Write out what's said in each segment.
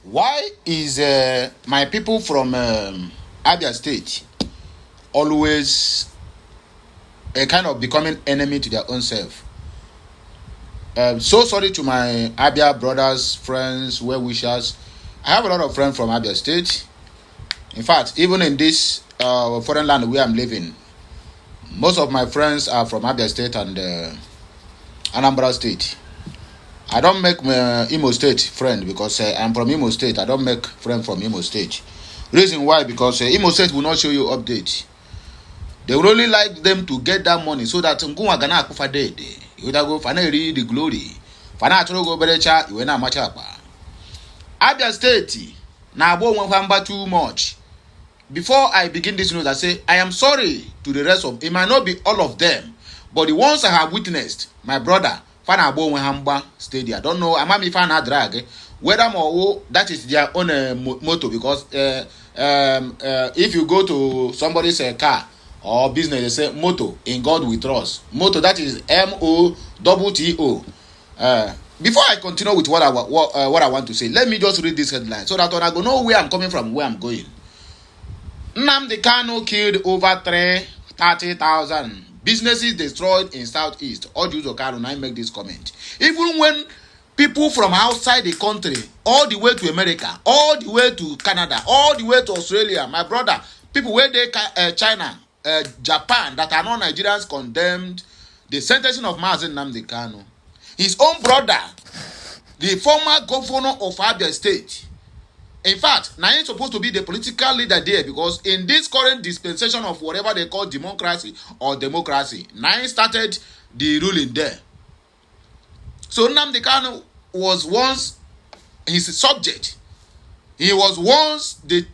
Why is my people from Abia State always kind of becoming enemy to their own self? So sorry to my Abia brothers, friends, well-wishers. I have a lot of friends from Abia State. In fact, even in this foreign land where I'm living, most of my friends are from Abia State and Anambra State. I don't make my Imo State friend because I'm from Imo State. I don't make friends from Imo State. Reason why? Because Imo State will not show you update. They will only like them to get that money so that Nkunwa gana akufa dead. You go fana read the glory. Fana atoro go berecha iwe na machapa. Abia State na abo nwamba too much. Before I begin this news, I say I am sorry to the rest of. It might not be all of them, but the ones I have witnessed, my brother. Fana abo nwamba stadium. I don't know. Amami fana drag. Whether more that is their own motto because if you go to somebody's car or business, they say motto in God we trust. Motto that is MOTTO. Before I continue with what I want to say, let me just read this headline so that I go know where I'm coming from, where I'm going. Nnamdi Kanu killed over 30,000. Businesses destroyed in Southeast. All Jews of Kalu, I make this comment. Even when people from outside the country, all the way to America, all the way to Canada, all the way to Australia, my brother, people where they China, Japan, that are not Nigerians condemned the sentencing of Mazi Nnamdi Kanu. His own brother, the former governor of Abia State. In fact, now he's supposed to be the political leader there because in this current dispensation of whatever they call democracy, now he started the ruling there. So Nnamdi Kanu was once his subject. He was once the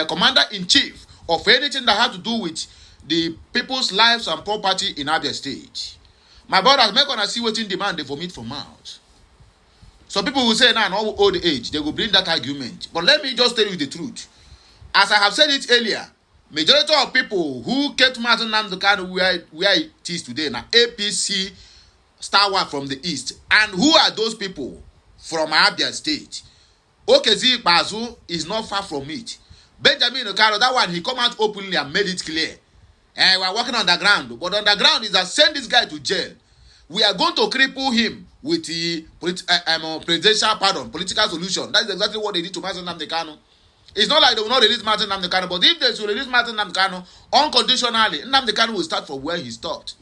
commander-in-chief of anything that had to do with the people's lives and property in Abia State. My brothers, make gonna see what in demand they vomit from out. Some people will say now in old age, they will bring that argument. But let me just tell you the truth. As I have said it earlier, majority of people who kept Mazi Nnamdi Kanu where it is today now, APC stalwart from the east. And who are those people from Abia State? Okezi Bazu is not far from it. Benjamin Okaro, that one, he come out openly and made it clear. And we are working on the ground. But on the ground is that send this guy to jail. We are going to cripple him with the political solution. That is exactly what they did to Mazi Nnamdi Kanu. It's not like they will not release Mazi Nnamdi Kanu, but if they should release Mazi Nnamdi Kanu unconditionally, Nnamdi Kanu will start from where he stopped.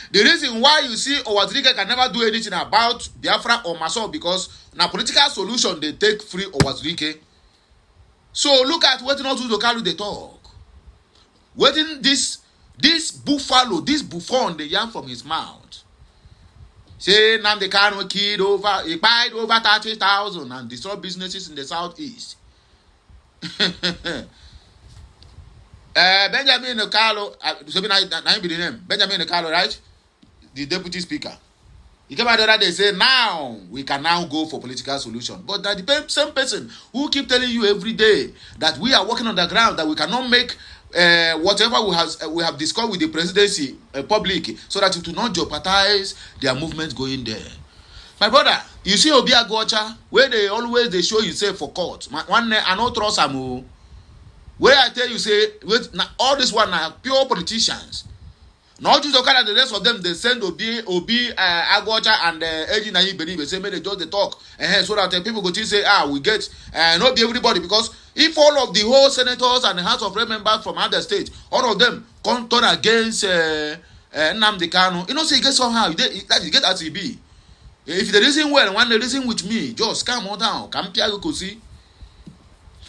The reason why you see Owazirike can never do anything about Biafra or Maso because na political solution they take free Owazirike. So look at what not to Kalu they talk. Waiting this buffalo, this buffon they yarn from his mouth. Say Nnamdi Kanu killed he Kpaied over 30,000 and destroyed businesses in the southeast. Benjamin Kalu, be the name. Benjamin Kalu, right? The deputy speaker. He came out the other day say now we can now go for political solution. But that the same person who keep telling you every day that we are working on the ground, that we cannot make whatever we have discussed with the presidency public so that it will not jeopardize their movement going there. My brother, you see Obi Agbocha where they show himself for court. One day I don't trust him. Where I tell you say all this one are pure politicians. Not just and the rest of them they send Obi Agbocha and Eji Ndi-Igbo say make they just they talk so that people go to say we get not be everybody because if all of the whole senators and the House of Rep members from other states, all of them come turn against Nnamdi Kanu, you know say you get somehow you get as it be. If they reason well and when they reason with me, just calm on down, come here you see.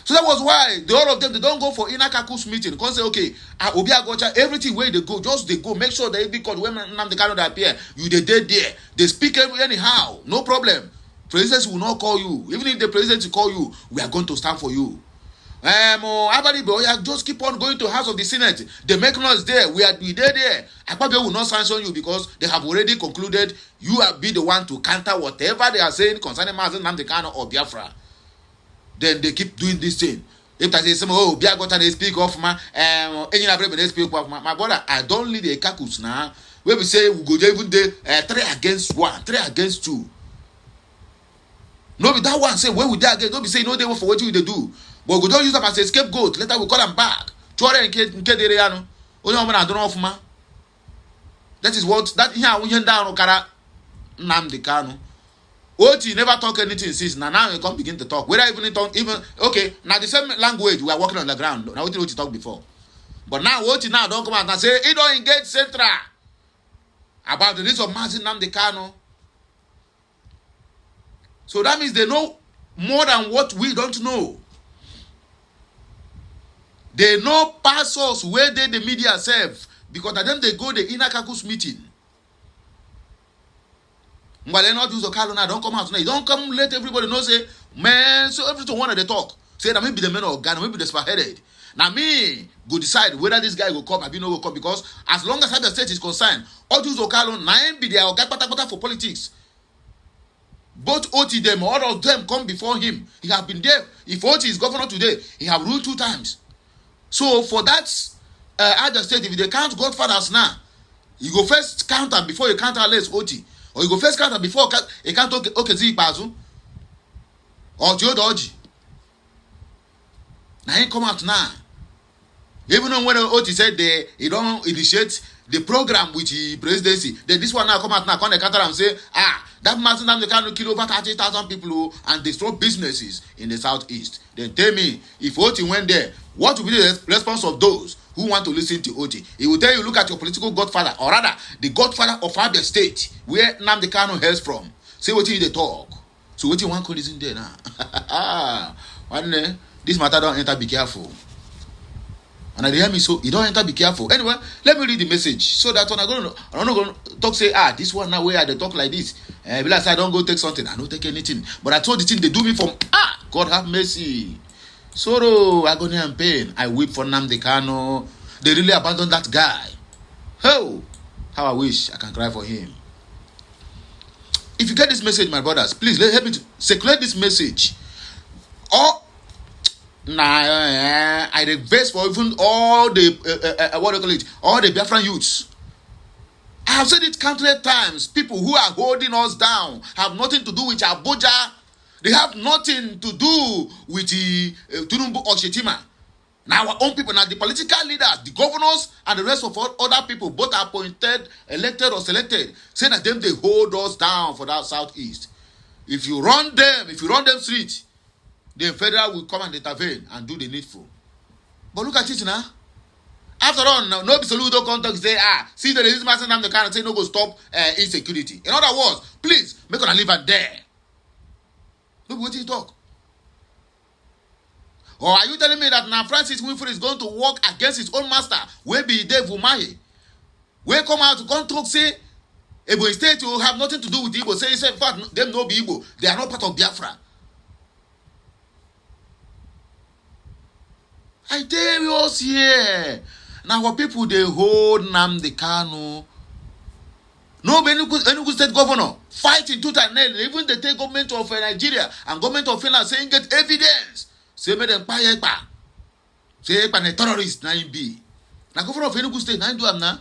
So that was why all of them they don't go for inner caucus meeting. Because say okay, Obi Agbocha, everything where they go, just they go. Make sure they because when Nnamdi Kanu they appear, you they dead there. They speak anyhow, no problem. President will not call you. Even if the president will call you, we are going to stand for you. Just keep on going to House of the Senate. They make noise there. We there. Akpabio will not sanction you because they have already concluded you will be the one to counter whatever they are saying concerning Mazi Nnamdi Kanu or Biafra. Then they keep doing this thing. If I say some Biagota they speak of my they speak of my brother, I don't lead a caucus now. Where we say we go even there 3 against 1, 3 against 2. No be that one say when we die again. Don't be saying no they for what you they do. But we don't use them as a scapegoat. Later we call them back. That is what that here we down Okara Nnamdi Kanu. Oti never talk anything since now you come begin to talk. Whether even talk even okay, now the same language we are working on the ground. Now what you talk before. But now Oti now don't come out and say it don't engage Central about the reason of Mazi Nnamdi Kanu. So that means they know more than what we don't know. They know past us where they the media serve because at them they go the inner caucus meeting. But they not use the Kalu now. Don't come out now. You don't come let everybody know say man. So everything wanted to talk. Say that maybe the men of Ghana, maybe the spearheaded. Now me go decide whether this guy will come or no will come because as long as the state is concerned, all those Okalu now be there for politics. Both Oti them, all of them come before him. He have been there. If Oti is governor today, he have ruled 2 times. So for that, Abia State, if they count godfathers now, you go first count them before you count less Oti, or you go first count them before you count Okezi Bazu or Ndi-Igbo. Now he come out now. Even when Oti said he don't initiate the program with the presidency, then this one now come out now, come the counter and say, that Mazi Nnamdi Kanu kill over 30,000 people and destroy businesses in the southeast. Then tell me, if Oti went there, what will be the response of those who want to listen to Oti? He will tell you, look at your political godfather, or rather, the godfather of Abia State, where Nnamdi Kanu hails from. Say what they talk. So what you want to listen there now? One day, this matter don't enter, be careful. And they hear me so you don't enter, be careful. Anyway, let me read the message so that when I'm not going to talk, say, this one now where they talk like this. Be like, I don't go take something, I don't take anything. But I told the thing they do me from God have mercy. Sorrow, agony and pain. I weep for Nnamdi Kanu. They really abandoned that guy. Oh, how I wish I can cry for him. If you get this message, my brothers, please help me to circulate this message. Or I reverse for even all the what do you call it? All the Biafran youths. I have said it countless times. People who are holding us down have nothing to do with Abuja. They have nothing to do with the Tinubu or Shetima. Now our own people, now the political leaders, the governors, and the rest of all other people, both appointed, elected or selected, say that them they hold us down for that southeast. If you run them straight, the federal will come and intervene and do the needful. But look at it now. After all, no be soludo contact say, see the resistance and the kind say no go stop insecurity. In other words, please make una leave it there. Look what you talk. Or are you telling me that now Francis Winfrey is going to work against his own master? Where be Dave Umahi? Where come out to come talk say Igbo State will have nothing to do with Igbo. Say in fact them no be Igbo. They are not part of Biafra. I tell you us here. Now our people they hold Nnamdi Kanu. No Enugu State governor fighting tooth and nail. Even the take government of Nigeria and government of Finland saying get evidence. Say me them Kpaied. Say a terrorist na be. Now governor of Enugu State na do am na.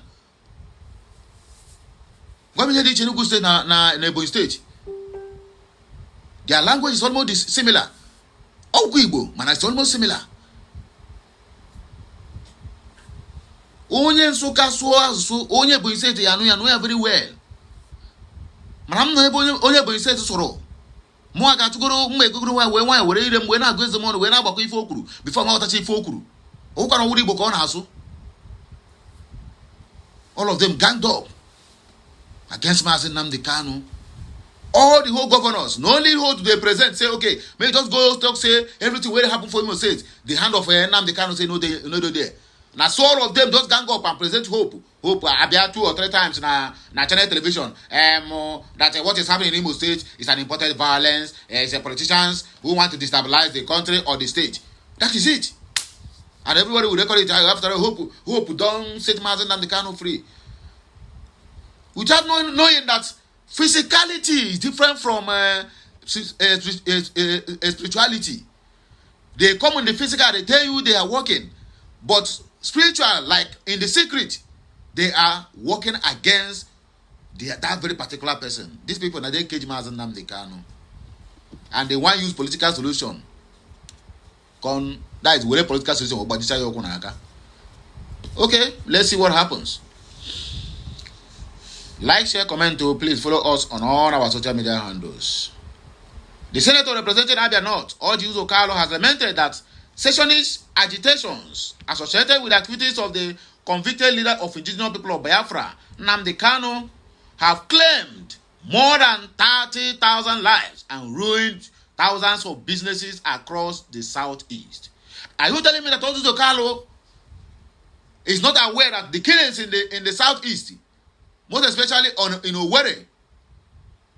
Government of Enugu State na Ebonyi State. Their language is almost similar. Igbo, man, it's almost similar. Onye Nsuka so onye Ebonyi State ya no very well. Manam no onye Ebonyi State soro. Mo aga tugoro mmeguguru wa we were ire mwe na agweze mo we na agbakọ ife okuru before ma ọtachi ife okuru. Okwa na wuri Igbo ka ọ na-asụ. All of them ganged up against Mazi Nnamdi Kanu. All the whole governors, not only hold they present, say, okay, may just go talk, say, everything will happen for him, say, the hand of Nnamdi Kanu say, no, they there. Now, so all of them just gang up and present hope. Hope, Abia 2 or 3 times na channel television. That what is happening in Imo State is an imported violence. It's a politicians who want to destabilize the country or the state. That is it. And everybody will record it after hope don't set Mazi Nnamdi Kanu free. Without knowing that physicality is different from spirituality. They come in the physical, they tell you they are working. But spiritual, like in the secret, they are working against that very particular person. These people, they cage Mazi Nnamdi Kanu. and they want to use political solution. That is where political solution. Okay, let's see what happens. Like, share, comment, please follow us on all our social media handles. The senator representing Abia North, Him-Orji Kalu, has lamented that secessionist agitations associated with activities of the convicted leader of indigenous people of Biafra, Nnamdi Kanu, have claimed more than 30,000 lives and ruined thousands of businesses across the southeast. Are you telling me that Him-Orji Kalu is not aware that the killings in the southeast, most especially in Owerri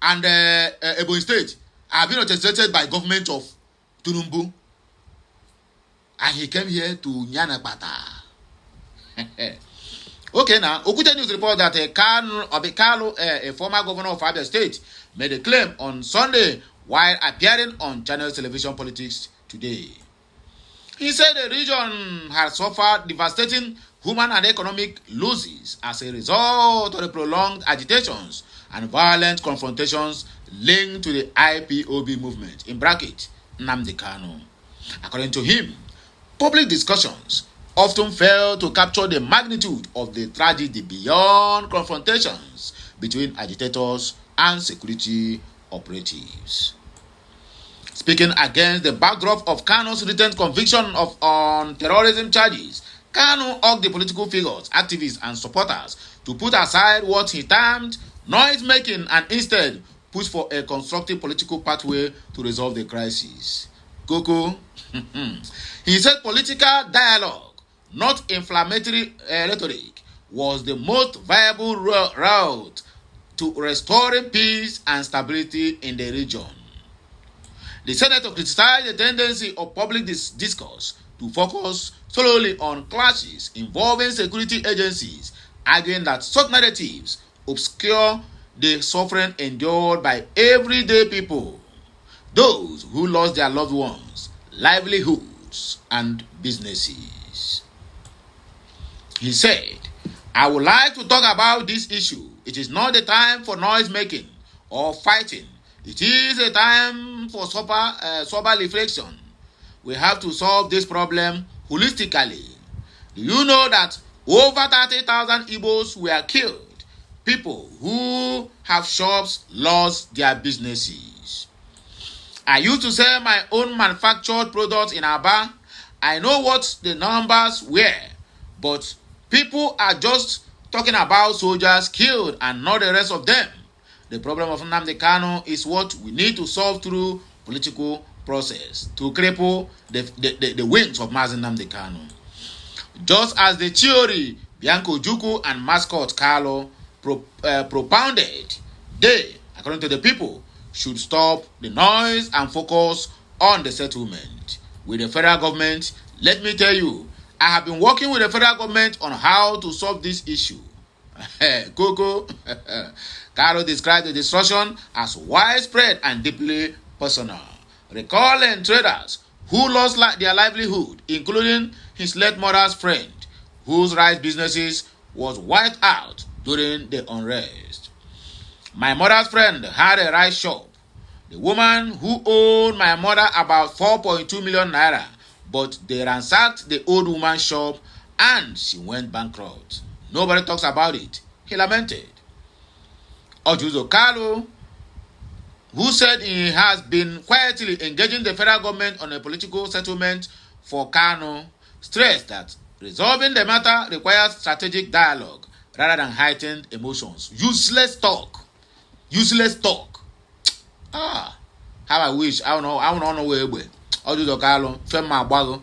and Ebonyi State, have been orchestrated by government of Tinubu, and he came here to Nyanabata? Okay, now Okute News report that Kalu, a former governor of Abia State, made a claim on Sunday while appearing on Channel Television Politics Today. He said the region has suffered devastating human and economic losses as a result of the prolonged agitations and violent confrontations linked to the IPOB movement, in bracket, Nnamdi Kanu. According to him, public discussions often fail to capture the magnitude of the tragedy beyond confrontations between agitators and security operatives. Speaking against the backdrop of Kanu's recent conviction on terrorism charges, Kanu urged the political figures, activists, and supporters to put aside what he termed noise-making and instead push for a constructive political pathway to resolve the crisis. Koko. He said political dialogue, not inflammatory rhetoric, was the most viable route to restoring peace and stability in the region. The senator criticized the tendency of public discourse to focus solely on clashes involving security agencies, arguing that such narratives obscure the suffering endured by everyday people, those who lost their loved ones, livelihoods, and businesses. He said, I would like to talk about this issue. It is not the time for noise making or fighting. It is a time for sober reflection. We have to solve this problem holistically. Do you know that over 30,000 Igbos were killed? People who have shops lost their businesses. I used to sell my own manufactured products in Aba. I know what the numbers were, but people are just talking about soldiers killed and not the rest of them. The problem of Nnamdi Kanu is what we need to solve through political process to cripple the wings of Mazi Nnamdi Kanu. Just as the theory Bianco Juku and mascot Kalu propounded, they, according to the people, should stop the noise and focus on the settlement. With the federal government, let me tell you, I have been working with the federal government on how to solve this issue. Coco. Kalu described the destruction as widespread and deeply personal, recalling traders who lost their livelihood, including his late mother's friend, whose rice businesses was wiped out during the unrest. My mother's friend had a rice shop. The woman who owed my mother about 4.2 million naira, but they ransacked the old woman's shop and she went bankrupt. Nobody talks about it, he lamented. Him-Orji Kalu, who said he has been quietly engaging the federal government on a political settlement for Kanu, stressed that resolving the matter requires strategic dialogue rather than heightened emotions. Useless talk. How I wish. I don't know where we. Him-Orji Kalu, Femma Bago.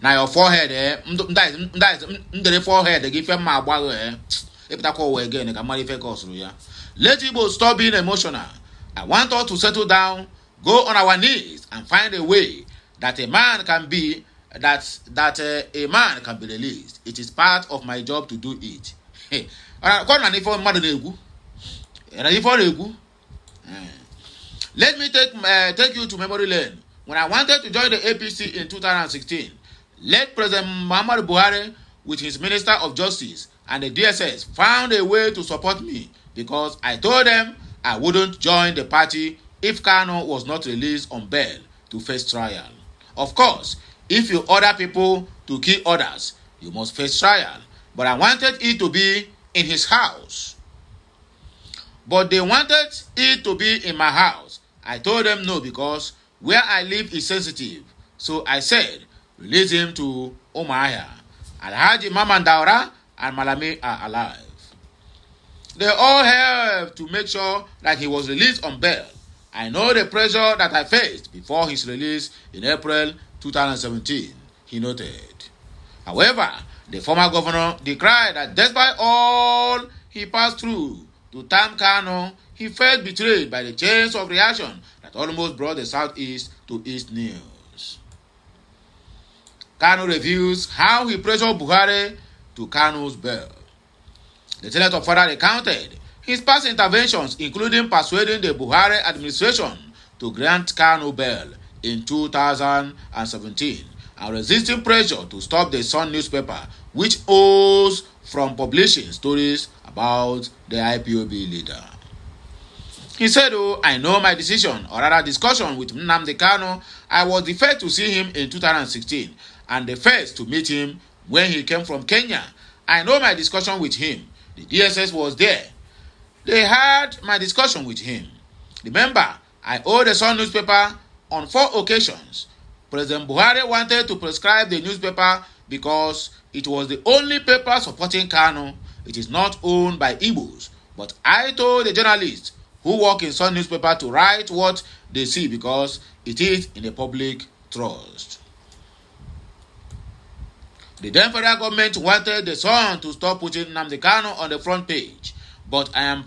Now your forehead, the forehead, give Femma Bago, If that call again, I can manifest. Let Igbo stop being emotional. I want us to settle down, go on our knees, and find a way that a man can be released. It is part of my job to do it. Let me take you to memory lane. When I wanted to join the APC in 2016, late President Muhammadu Buhari, with his Minister of Justice and the DSS, found a way to support me because I told them I wouldn't join the party if Kanu was not released on bail to face trial. Of course, if you order people to kill others, you must face trial. But I wanted it to be in his house. But they wanted it to be in my house. I told them no because where I live is sensitive. So I said, release him to Umuahia. Alhaji Mama Daura and Malami are alive. They all helped to make sure that he was released on bail. I know the pressure that I faced before his release in April 2017, he noted. However, the former governor declared that despite all he passed through to thank Kanu, he felt betrayed by the chains of reaction that almost brought the Southeast to its knees. Kanu reviews how he pressured Buhari to Kanu's bail. The senator further recounted his past interventions, including persuading the Buhari administration to grant Kanu bail in 2017 and resisting pressure to stop the Sun newspaper, which owes from publishing stories about the IPOB leader. He said, I know my decision, or rather discussion with Nnamdi Kanu. I was the first to see him in 2016 and the first to meet him when he came from Kenya. I know my discussion with him. The DSS was there. They had my discussion with him. Remember, I owe the Sun newspaper on 4 occasions. President Buhari wanted to prescribe the newspaper because it was the only paper supporting Kanu. It is not owned by Igbos. But I told the journalists who work in Sun newspaper to write what they see because it is in the public trust. The then federal government wanted the Sun to stop putting Nnamdi Kanu on the front page. But I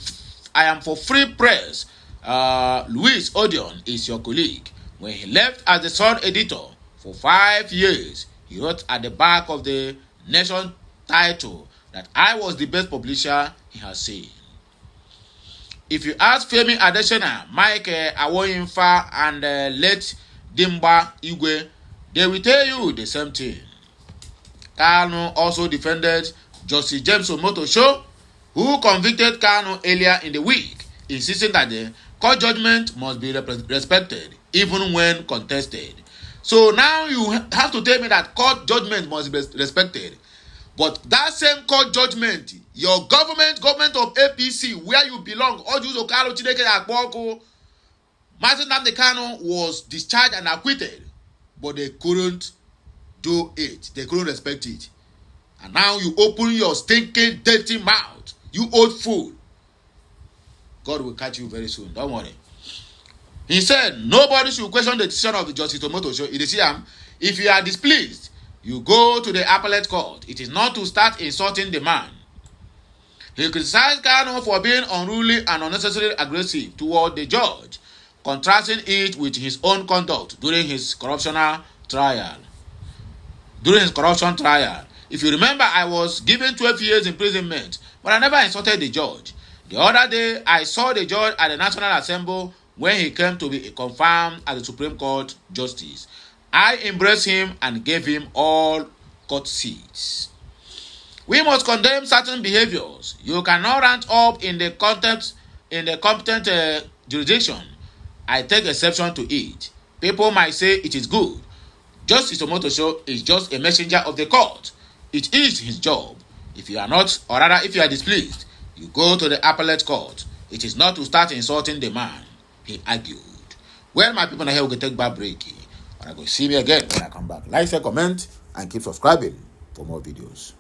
am for free press. Luis Odion is your colleague. When he left as the Sun editor for 5 years, he wrote at the back of the Nation title that I was the best publisher he has seen. If you ask Femi Adesina, Mike Awoyinfa, and late Ndi-Igbo, they will tell you the same thing. Kanu also defended Justice James Omotosho, who convicted Kanu earlier in the week, insisting that the court judgment must be respected even when contested. So now you have to tell me that court judgment must be respected. But that same court judgment, your government of APC, where you belong, Ojuzo Kalu Chineke Akpoko, Mazi Nnamdi Kanu was discharged and acquitted, but they couldn't do it. They couldn't respect it. And now you open your stinking, dirty mouth. You old fool. God will catch you very soon. Don't worry. He said, nobody should question the decision of the Justice Omotosho. If you are displeased, you go to the appellate court. It is not to start insulting the man. He criticized Kanu for being unruly and unnecessarily aggressive toward the judge, contrasting it with his own conduct during his corruption trial. If you remember, I was given 12 years imprisonment, but I never insulted the judge. The other day, I saw the judge at the National Assembly when he came to be confirmed as the Supreme Court Justice. I embraced him and gave him all court seats. We must condemn certain behaviors. You cannot rant up in the competent jurisdiction. I take exception to it. People might say it is good. Justice Omotosho is just a messenger of the court. It is his job. If you are not, or rather if you are displeased, you go to the appellate court. It is not to start insulting the man, he argued. Well, my people, here we can take back break. And I go see me again when I come back. Like, share, comment, and keep subscribing for more videos.